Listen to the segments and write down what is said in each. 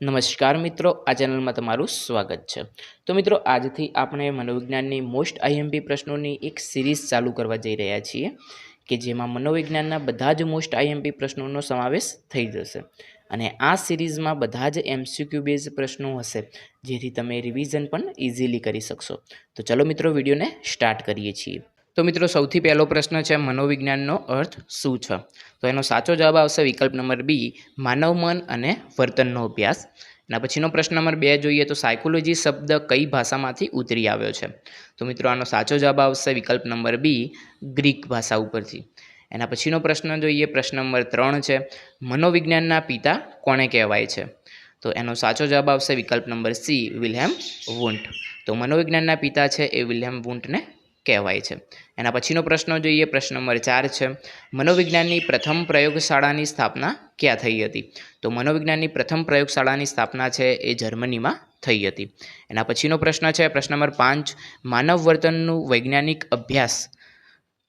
નમસ્કાર મિત્રો, આ ચેનલમાં તમારું સ્વાગત છે। તો મિત્રો, આજથી આપણે મનોવિજ્ઞાનની મોસ્ટ આઈએમપી પ્રશ્નોની એક સિરીઝ ચાલુ કરવા જઈ રહ્યા છીએ કે જેમાં મનોવિજ્ઞાનના બધા જ મોસ્ટ આઈએમપી પ્રશ્નોનો સમાવેશ થઈ જશે અને આ સિરીઝમાં બધા જ એમસીક્યુ બેઝ પ્રશ્નો હશે, જેથી તમે રિવિઝન પણ ઇઝીલી કરી શકશો। તો ચલો મિત્રો, વિડીયોને સ્ટાર્ટ કરીએ છીએ। તો મિત્રો, સૌથી પહેલો પ્રશ્ન છે, મનોવિજ્ઞાનનો અર્થ શું છે? તો એનો સાચો જવાબ આવશે વિકલ્પ નંબર બી, માનવ મન અને વર્તનનો અભ્યાસ। એના પછીનો પ્રશ્ન નંબર 2 જોઈએ તો સાયકોલોજી શબ્દ કઈ ભાષામાંથી ઉતરી આવ્યો છે? તો મિત્રો, આનો સાચો જવાબ આવશે વિકલ્પ નંબર બી, ગ્રીક ભાષા ઉપરથી। એના પછીનો પ્રશ્ન જોઈએ, પ્રશ્ન નંબર 3 છે, મનોવિજ્ઞાનના પિતા કોને કહેવાય છે? તો એનો સાચો જવાબ આવશે વિકલ્પ નંબર સી, વિલ્હેમ વુન્ટ। તો મનોવિજ્ઞાનના પિતા છે એ વિલ્હેમ વુન્ટને કહેવાય છે। એના પછીનો પ્રશ્ન જોઈએ, પ્રશ્ન નંબર 4 છે, મનોવિજ્ઞાનની પ્રથમ પ્રયોગશાળાની સ્થાપના ક્યાં થઈ હતી? તો મનોવિજ્ઞાનની પ્રથમ પ્રયોગશાળાની સ્થાપના છે એ જર્મનીમાં થઈ હતી। એના પછીનો પ્રશ્ન છે, પ્રશ્ન નંબર 5, માનવ વર્તનનું વૈજ્ઞાનિક અભ્યાસ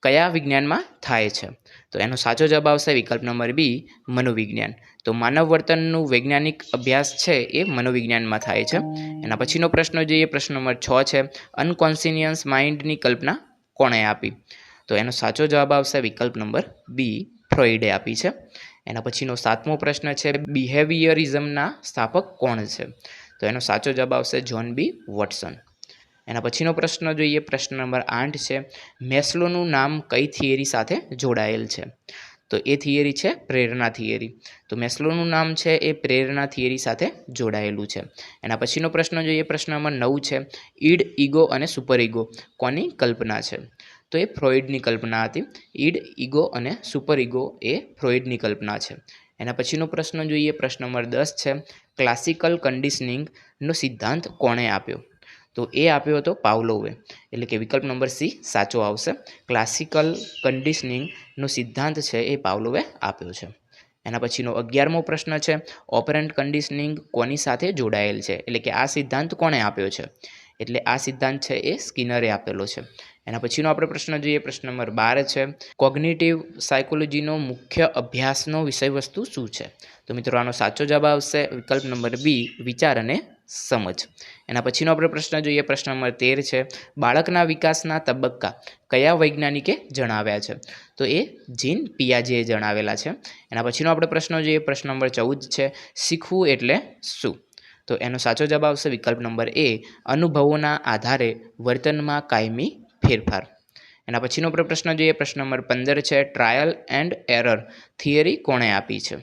કયા વિજ્ઞાનમાં થાય છે? તો એનો સાચો જવાબ આવશે વિકલ્પ નંબર બી, મનોવિજ્ઞાન। તો માનવ વર્તનનું વૈજ્ઞાનિક અભ્યાસ છે એ મનોવિજ્ઞાનમાં થાય છે। એના પછીનો પ્રશ્ન જોઈએ, પ્રશ્ન નંબર 6 છે, અનકોન્શિયસ માઇન્ડની કલ્પના કોણે આપી? તો એનો સાચો જવાબ આવશે વિકલ્પ નંબર બી, ફ્રોઈડે આપી છે। એના પછીનો 7મો પ્રશ્ન છે, બિહેવિયરિઝમના સ્થાપક કોણ છે? તો એનો સાચો જવાબ આવશે જ્હોન બી વોટસન। એના પછીનો પ્રશ્ન જોઈએ, પ્રશ્ન નંબર 8 છે, મેસ્લોનું નામ કઈ થિયરી સાથે જોડાયેલ છે? તો એ થિયરી છે પ્રેરણા થિયરી। તો મેસ્લોનું નામ છે એ પ્રેરણા થિયરી સાથે જોડાયેલું છે। એના પછીનો પ્રશ્ન જોઈએ, પ્રશ્ન નંબર 9 છે, ઈડ, ઈગો અને સુપર ઈગો કોની કલ્પના છે? તો એ ફ્રોઈડની કલ્પના હતી। ઈડ, ઈગો અને સુપર ઈગો એ ફ્રોઈડની કલ્પના છે। એના પછીનો પ્રશ્ન જોઈએ, પ્રશ્ન નંબર 10 છે, ક્લાસિકલ કન્ડિશનિંગનો સિદ્ધાંત કોણે આપ્યો? તો એ આપ્યો હતો પાવલોવે, એટલે કે વિકલ્પ નંબર સી સાચો આવશે। ક્લાસિકલ કન્ડિશનિંગનો સિદ્ધાંત છે એ પાવલોવે આપ્યો છે। એના પછીનો 11મો પ્રશ્ન છે, ઓપરન્ટ કન્ડિશનિંગ કોની સાથે જોડાયેલ છે? એટલે કે આ સિદ્ધાંત કોણે આપ્યો છે? એટલે આ સિદ્ધાંત છે એ સ્કિનરે આપેલો છે। એના પછીનો આપણે પ્રશ્ન જોઈએ, પ્રશ્ન નંબર 12 છે, કોગ્નિટિવ સાયકોલોજીનો મુખ્ય અભ્યાસનો વિષયવસ્તુ શું છે? તો મિત્રો, આનો સાચો જવાબ આવશે વિકલ્પ નંબર બી, વિચાર અને સમજ। એના પછીનો આપણે પ્રશ્ન જોઈએ, પ્રશ્ન નંબર 13 છે, બાળકના વિકાસના તબક્કા કયા વૈજ્ઞાનિકે જણાવ્યા છે? તો એ જીન પિયાજેએ જણાવેલા છે। એના પછીનો આપણે પ્રશ્ન જોઈએ, પ્રશ્ન નંબર 14 છે, શીખવું એટલે શું? તો એનો સાચો જવાબ આવશે વિકલ્પ નંબર એ, અનુભવોના આધારે વર્તનમાં કાયમી ફેરફાર। એના પછીનો આપણે પ્રશ્ન જોઈએ, પ્રશ્ન નંબર 15 છે, ટ્રાયલ એન્ડ એરર થિયરી કોણે આપી છે?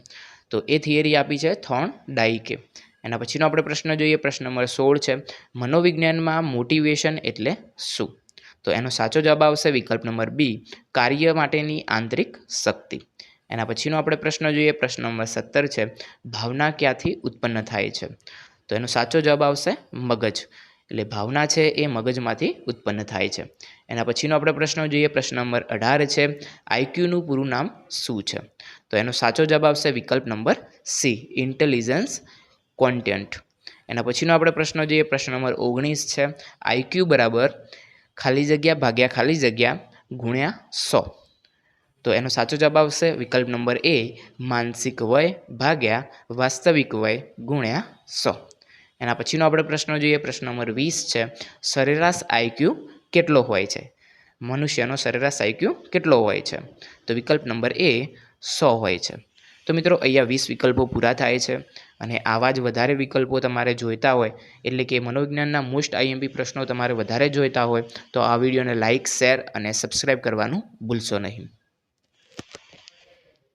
તો એ થિયરી આપી છે થોર્નડાઈકે। એના પછીનો આપણે પ્રશ્ન જોઈએ, પ્રશ્ન નંબર 16 છે, મનોવિજ્ઞાનમાં મોટિવેશન એટલે શું? તો એનો સાચો જવાબ આવશે વિકલ્પ નંબર બી, કાર્ય માટેની આંતરિક શક્તિ। એના પછીનો આપણે પ્રશ્ન જોઈએ, પ્રશ્ન નંબર 17 છે, ભાવના ક્યાંથી ઉત્પન્ન થાય છે? તો એનો સાચો જવાબ આવશે મગજ, એટલે ભાવના છે એ મગજમાંથી ઉત્પન્ન થાય છે। એના પછીનો આપણે પ્રશ્ન જોઈએ, પ્રશ્ન નંબર 18 છે, આઈક્યુનું પૂરું નામ શું છે? તો એનો સાચો જવાબ આવશે વિકલ્પ નંબર સી, ઇન્ટેલિજન્સ ક્વોન્ટિયન્ટ। એના પછીનો આપણે પ્રશ્ન જોઈએ, પ્રશ્ન નંબર 19 છે, આઈક્યુ બરાબર ખાલી જગ્યા ભાગ્યા ખાલી જગ્યા ગુણ્યા 100। તો એનો સાચો જવાબ આવશે વિકલ્પ નંબર એ, માનસિક વય ભાગ્યા વાસ્તવિક વય ગુણ્યા 100। એના પછીનો આપણે પ્રશ્ન જોઈએ, પ્રશ્ન નંબર 20 છે, સરેરાશ આઈક્યુ કેટલો હોય છે? મનુષ્યનો સરેરાશ આઈક્યુ કેટલો હોય છે? તો વિકલ્પ નંબર એ 100 હોય છે। તો મિત્રો, અહીંયા 20 વિકલ્પો પૂરા થાય છે અને આવા જ વધારે વિકલ્પો તમારે જોઈતા હોય, એટલે કે મનોવિજ્ઞાનના મોસ્ટ આઈએમપી પ્રશ્નો તમારે વધારે જોઈતા હોય, તો આ વિડીયોને લાઇક, શેર અને સબસ્ક્રાઈબ કરવાનું ભૂલશો નહીં।